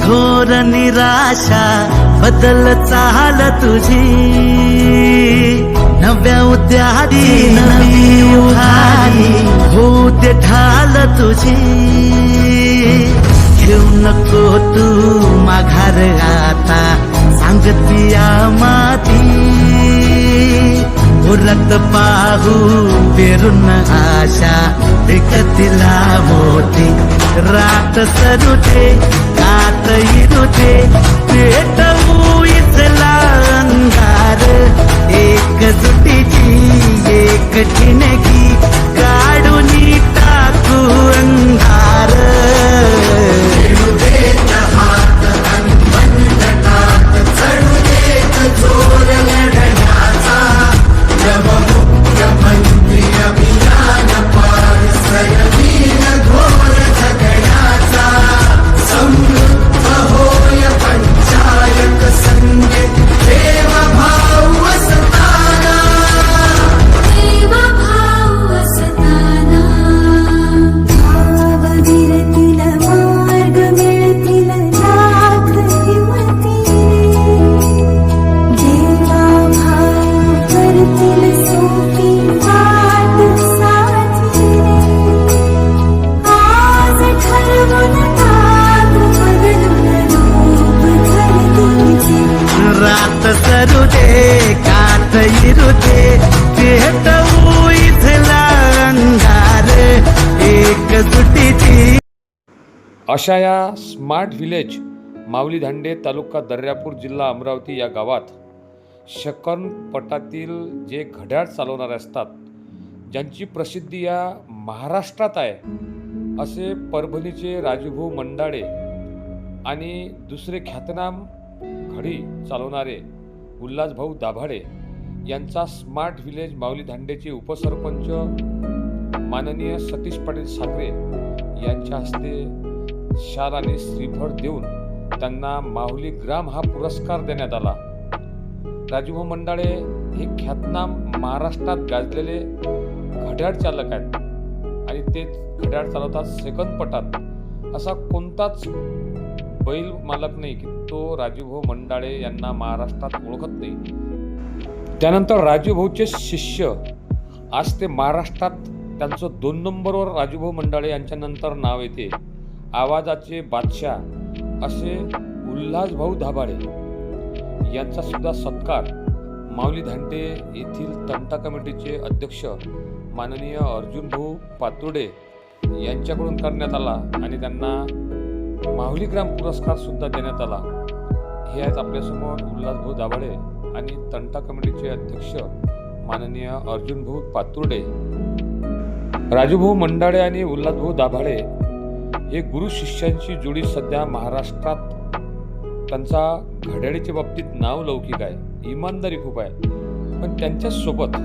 घोर निराशा बदल चाल तुझी, नव्या उद्याची नवी उभारी होते ढाल तुझी। घेऊ नको तू माघार आता, सांगतिया माती उरत पाहू पेरून आशा विकतिला मोठी। रात सरू दे कात इरू दे, पेटवू इथला अंधार, एक जुटीची एक ठिणगी काढून टाकू अंधार। रात सरू दे कात इरू दे, पेटवू इथला अंधार, एक जुटीची। अशा या स्मार्ट विलेज माऊली धांडे तालुका दर्यापूर जिल्हा अमरावती या गावात शकरपटातील जे घड्याळ चालवणारे असतात, ज्यांची प्रसिद्धी या महाराष्ट्रात आहे, असे परभणीचे राजूभाऊ मंडाळे आणि दुसरे ख्यातनाम घडी चालवणारे उल्हासभाऊ दाभाडे यांचा स्मार्ट विलेज माऊली धांडेचे उपसरपंच माननीय सतीश पाटील साखरे यांच्या हस्ते शाल आणि श्रीफळ देऊन त्यांना माऊली ग्राम हा पुरस्कार देण्यात आला। राजूभाऊ मंडाळे हे ख्यातनाम महाराष्ट्रात गाजलेले घड्याळ चालक आहेत आणि ते घड्याळ चालवतात सेकंद पटात। असा कोणताच बैल मालक नाही की तो राजूभाऊ मंडाळे यांना महाराष्ट्रात ओळखत नाही। त्यानंतर राजूभाऊचे शिष्य आज ते महाराष्ट्रात त्यांचं 2 नंबरवर राजूभाऊ मंडाळे यांच्या नंतर नाव येते। आवाजाचे बादशाह असे उल्हासभाऊ दाभाडे यांचा सुद्धा सत्कार माऊली धांडे येथील तंटा कमिटीचे अध्यक्ष माननीय अर्जुनभाऊ पातुर्डे यांच्याकडून करण्यात आला आणि त्यांना माऊली ग्राम पुरस्कार सुद्धा देण्यात आला। हे आहेत आपल्यासमोर उल्हासभाऊ दाभाडे आणि तंटा कमिटीचे अध्यक्ष माननीय अर्जुनभाऊ पातुर्डे। राजूभाऊ मंडाळे आणि उल्हासभाऊ दाभाडे हे गुरु शिष्यांची जोडी सध्या महाराष्ट्रात त्यांचा घड्याळीच्या बाबतीत नाव लौकिक आहे, इमानदारी खूप आहे, पण त्यांच्यासोबत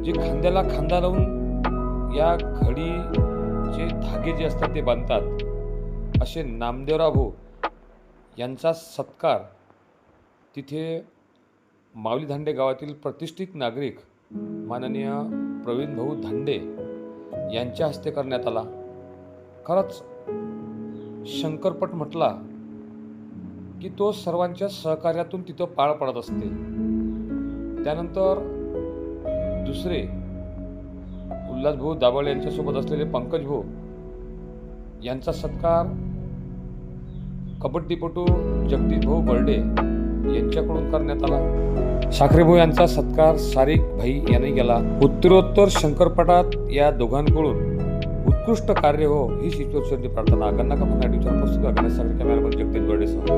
जे खांद्याला खांदा लावून या घडीचे धागे जे असतात ते बांधतात असे नामदेवराव भाऊ यांचा सत्कार तिथे माऊली धांडे गावातील प्रतिष्ठित नागरिक माननीय प्रवीण भाऊ धांडे यांच्या हस्ते करण्यात आला। खरंच शंकरपट म्हटला की तो सर्वांच्या सहकार्यातून तिथं पार पडत असते। त्यानंतर दुसरे उल्हासभाऊ दाभाडे यांच्यासोबत असलेले पंकज भाऊ यांचा सत्कार कबड्डीपटू जगदीश भाऊ बर्डे यांच्याकडून करण्यात आला। साखरेभाऊ यांचा सत्कार सारिक भाई यांनी केला। उत्तरोत्तर शंकरपटात या दोघांकडून उत्कृष्ट कार्य हो हीच ईश्वरचरणी प्रार्थना। गन्ना का पुन्हा पुस्तक गणेश साखरे कॅमेरामन जगदीश बर्डेसह।